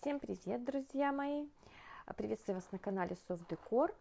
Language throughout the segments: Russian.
Всем привет, друзья мои! Приветствую вас на канале Soft Decor.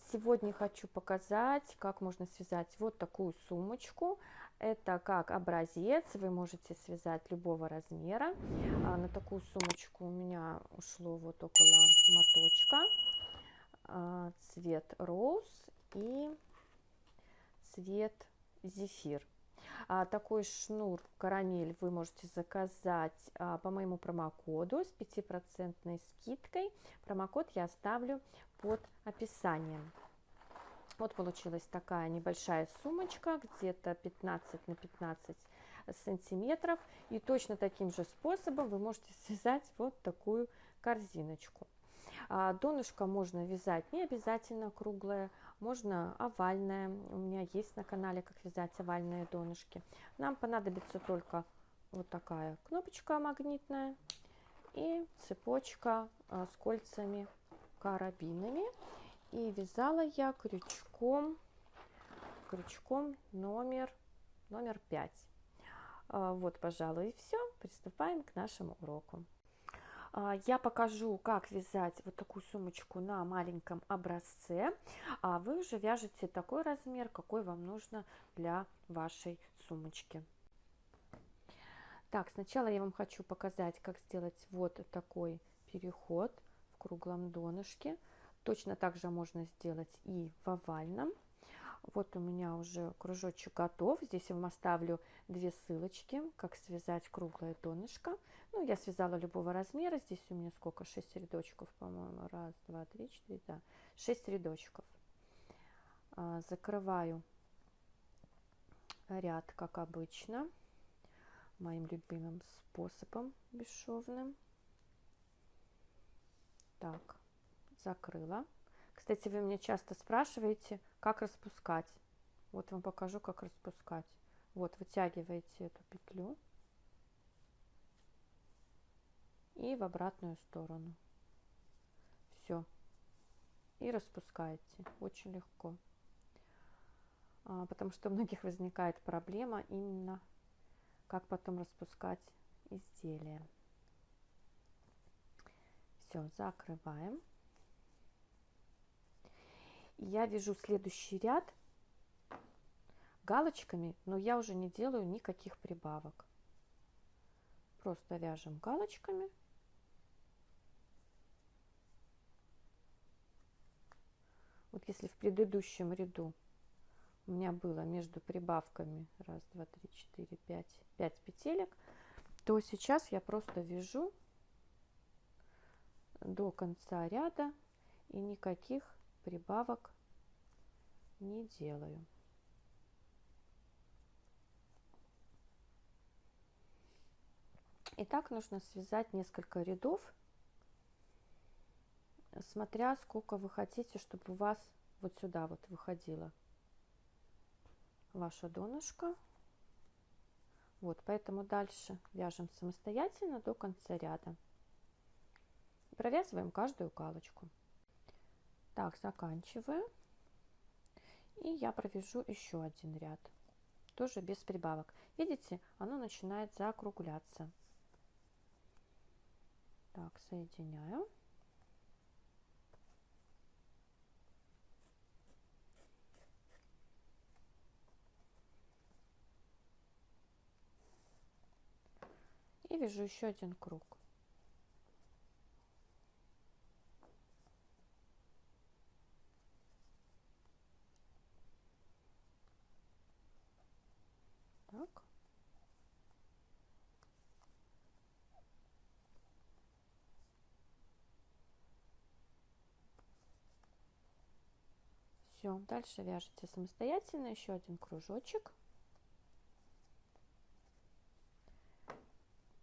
Сегодня хочу показать, как можно связать вот такую сумочку. Это как образец, вы можете связать любого размера. На такую сумочку у меня ушло вот около моточка. Цвет роуз и цвет зефир. Такой шнур карамель вы можете заказать по моему промокоду с 5% скидкой. Промокод я оставлю под описанием. Вот получилась такая небольшая сумочка, где-то 15 на 15 сантиметров. И точно таким же способом вы можете связать вот такую корзиночку. Донышко можно вязать не обязательно круглое, можно овальное. У меня есть на канале, как вязать овальные донышки. Нам понадобится только вот такая кнопочка магнитная и цепочка с кольцами карабинами. И вязала я крючком номер 5. Вот, пожалуй, и все. Приступаем к нашему уроку. Я покажу, как вязать вот такую сумочку на маленьком образце, а вы уже вяжете такой размер, какой вам нужно для вашей сумочки. Так, сначала я вам хочу показать, как сделать вот такой переход в круглом донышке. Точно так же можно сделать и в овальном. Вот у меня уже кружочек готов. Здесь я вам оставлю 2 ссылочки, как связать круглое донышко. Ну, я связала любого размера. Здесь у меня сколько? 6 рядочков, по-моему. 1, 2, 3, 4, да. 6 рядочков. Закрываю ряд, как обычно, моим любимым способом бесшовным. Так, закрыла. Кстати, вы меня часто спрашиваете, как распускать. Вот вам покажу, как распускать. Вот, вытягиваете эту петлю и в обратную сторону. Все. И распускаете. Очень легко. Потому что у многих возникает проблема именно, как потом распускать изделие. Все, закрываем. Я вяжу следующий ряд галочками, но я уже не делаю никаких прибавок. Просто вяжем галочками. Вот если в предыдущем ряду у меня было между прибавками 1, 2, 3, 4, 5 петелек, то сейчас я просто вяжу до конца ряда и никаких прибавок не делаю. И так нужно связать несколько рядов, смотря сколько вы хотите, чтобы у вас вот сюда вот выходило ваше донышко. Вот, поэтому дальше вяжем самостоятельно до конца ряда. Провязываем каждую галочку. Так, заканчиваю. И я провяжу еще один ряд, тоже без прибавок. Видите, оно начинает закругляться. Так, соединяю. И вяжу еще один круг. Так. Все, дальше вяжете самостоятельно еще один кружочек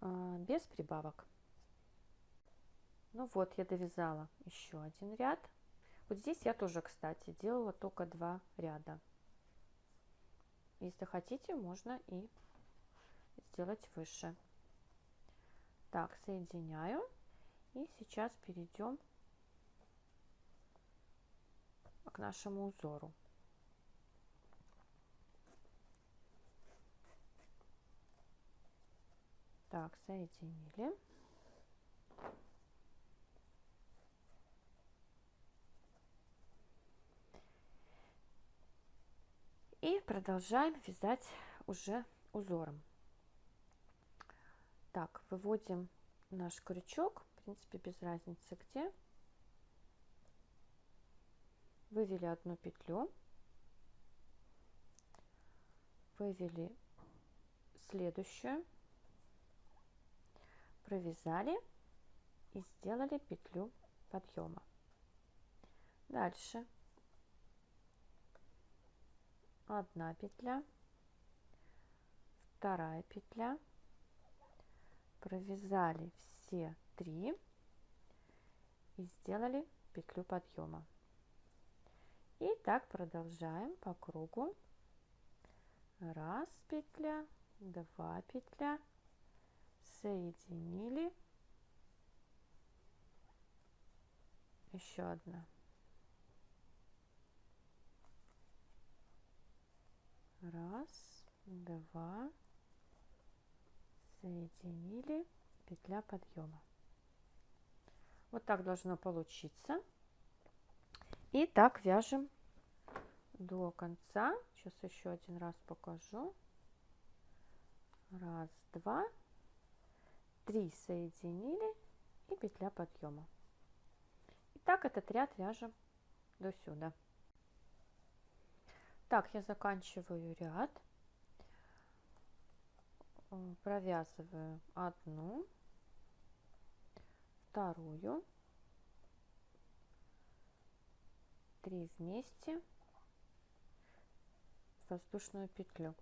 без прибавок. Ну вот, я довязала еще один ряд. Вот здесь я тоже, кстати, делала только 2 ряда. Если хотите, можно и сделать выше. Так, соединяю. И сейчас перейдем к нашему узору. Так, соединили. И продолжаем вязать уже узором. Так, выводим наш крючок, в принципе, без разницы где. Вывели одну петлю, вывели следующую, провязали и сделали петлю подъема. Дальше одна петля, вторая петля, провязали все 3 и сделали петлю подъема. И так продолжаем по кругу. Раз петля, 2 петля, соединили, еще одна, раз, 2, соединили, петля подъема. Вот так должно получиться. И так вяжем до конца. Сейчас еще один раз покажу. Раз, 2, 3 соединили и петля подъема. И так этот ряд вяжем до сюда. Так, я заканчиваю ряд, провязываю одну, вторую, 3 вместе, воздушную петлю.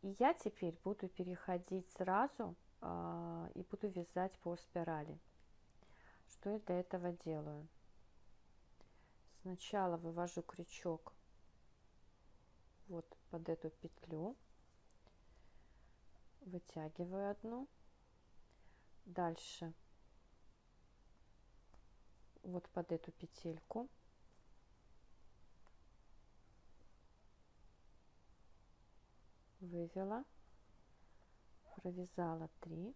И я теперь буду переходить сразу и буду вязать по спирали. Что я для этого делаю? Сначала вывожу крючок вот под эту петлю, вытягиваю одну, дальше вот под эту петельку, вывела, провязала 3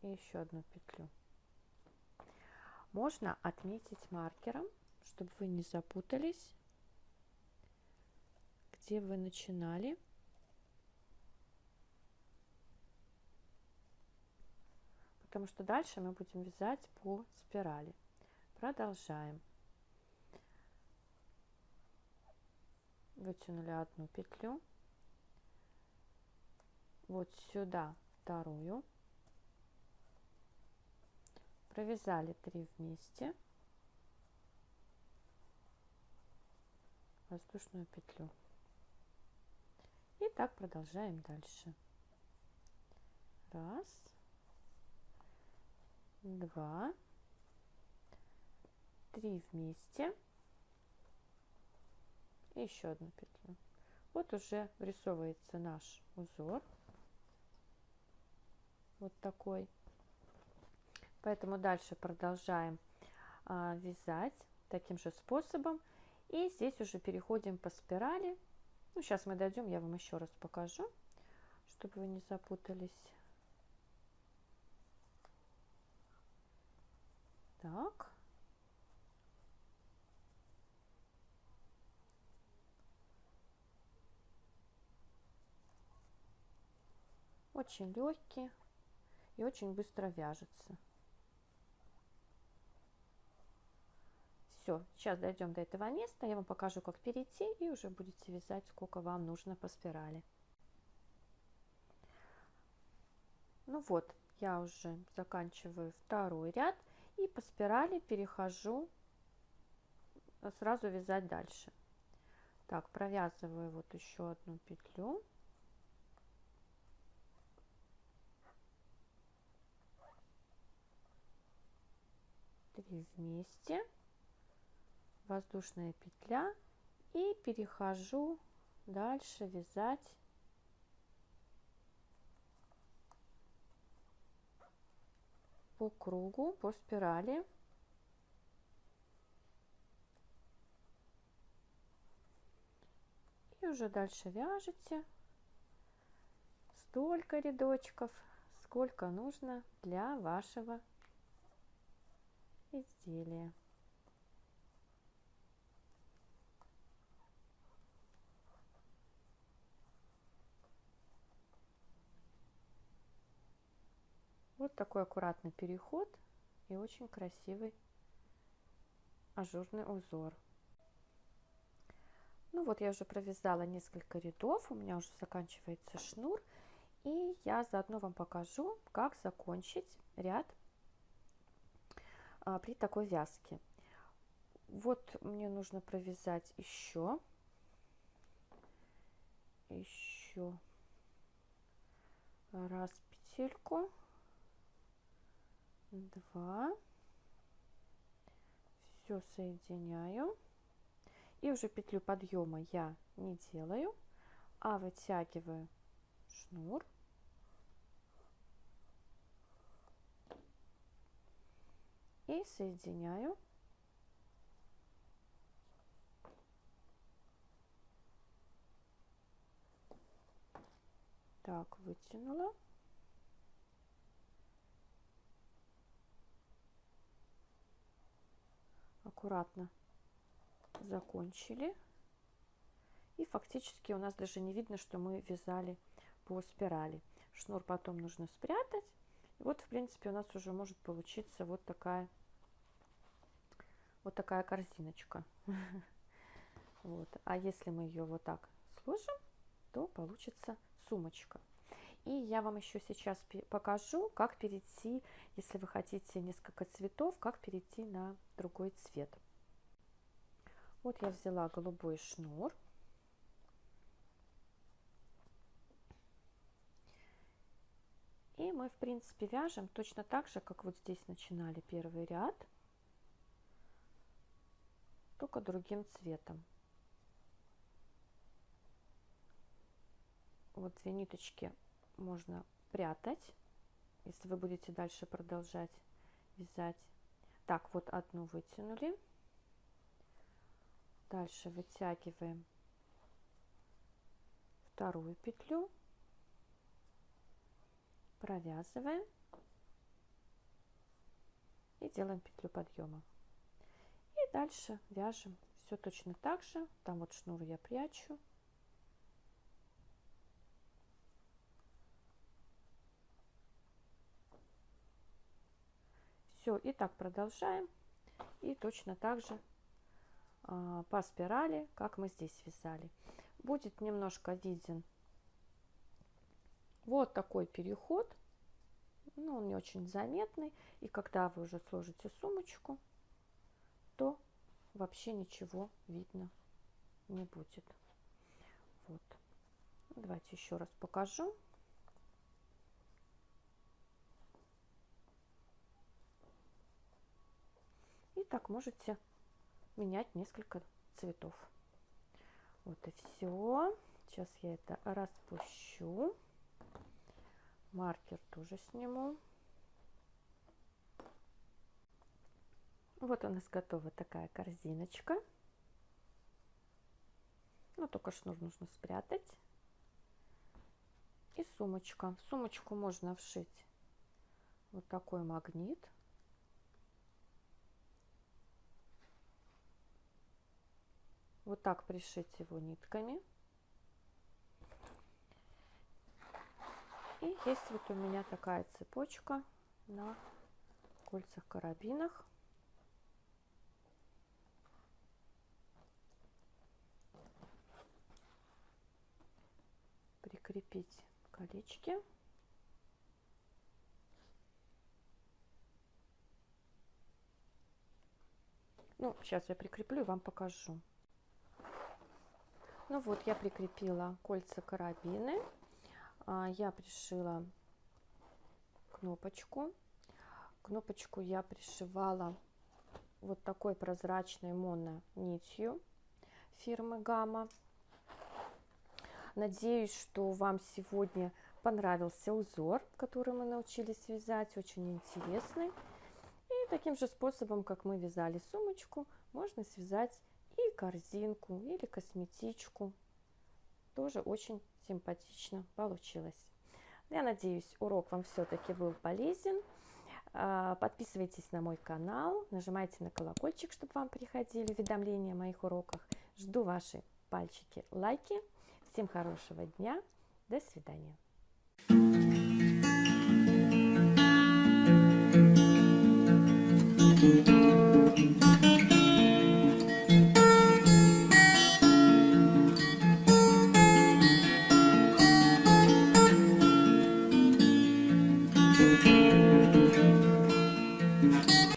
и еще одну петлю. Можно отметить маркером, чтобы вы не запутались, где вы начинали. Потому что дальше мы будем вязать по спирали. Продолжаем. Вытянули одну петлю, вот сюда вторую, провязали 3 вместе, воздушную петлю. И так продолжаем дальше. Раз, 2, 3 вместе, и еще одну петлю. Вот уже вырисовывается наш узор, вот такой. Поэтому дальше продолжаем вязать таким же способом. И здесь уже переходим по спирали. Ну, сейчас мы дойдем, я вам еще раз покажу, чтобы вы не запутались. Так. Очень легкий и очень быстро вяжется. Все, сейчас дойдем до этого места, я вам покажу, как перейти, и уже будете вязать, сколько вам нужно по спирали. Ну вот, я уже заканчиваю второй ряд и по спирали перехожу сразу вязать дальше. Так, провязываю вот еще одну петлю. Три вместе, воздушная петля, и перехожу дальше вязать по кругу, по спирали. И уже дальше вяжете столько рядочков, сколько нужно для вашего изделия. Вот такой аккуратный переход и очень красивый ажурный узор. Ну вот я уже провязала несколько рядов, у меня уже заканчивается шнур, и я заодно вам покажу, как закончить ряд при такой вязке. Вот мне нужно провязать еще раз петельку, 2, все соединяю, и уже петлю подъема я не делаю, а вытягиваю шнур и соединяю. Так, вытянула. Аккуратно закончили. И фактически у нас даже не видно, что мы вязали по спирали. Шнур потом нужно спрятать. И вот, в принципе, у нас уже может получиться вот такая корзиночка. Вот. А если мы ее вот так сложим, то получится сумочка. И я вам еще сейчас покажу, как перейти, если вы хотите несколько цветов, как перейти на другой цвет. Вот я взяла голубой шнур. И мы, в принципе, вяжем точно так же, как вот здесь начинали первый ряд, только другим цветом. Вот 2 ниточки можно прятать, если вы будете дальше продолжать вязать. Так, вот одну вытянули. Дальше вытягиваем вторую петлю, провязываем и делаем петлю подъема. И дальше вяжем все точно так же. Там вот шнур я прячу. Все, и так продолжаем. И точно так же по спирали, как мы здесь вязали. Будет немножко виден вот такой переход. Ну, он не очень заметный. И когда вы уже сложите сумочку, то вообще ничего видно не будет. Вот. Давайте еще раз покажу. И так можете менять несколько цветов. Вот и все. Сейчас я это распущу. Маркер тоже сниму. Вот у нас готова такая корзиночка. Но только шнур нужно спрятать. И сумочка. В сумочку можно вшить вот такой магнит. Вот так пришить его нитками. И есть вот у меня такая цепочка на кольцах-карабинах. Прикрепить колечки. Ну, сейчас я прикреплю и вам покажу. Ну вот, я прикрепила кольца-карабины. Я пришила кнопочку. Кнопочку я пришивала вот такой прозрачной моно-нитью фирмы Гамма. Надеюсь, что вам сегодня понравился узор, который мы научились вязать, очень интересный. И таким же способом, как мы вязали сумочку, можно связать и корзинку, или косметичку. Тоже очень симпатично получилось. Я надеюсь, урок вам все-таки был полезен. Подписывайтесь на мой канал, нажимайте на колокольчик, чтобы вам приходили уведомления о моих уроках. Жду ваши пальчики, лайки. Всем хорошего дня. До свидания.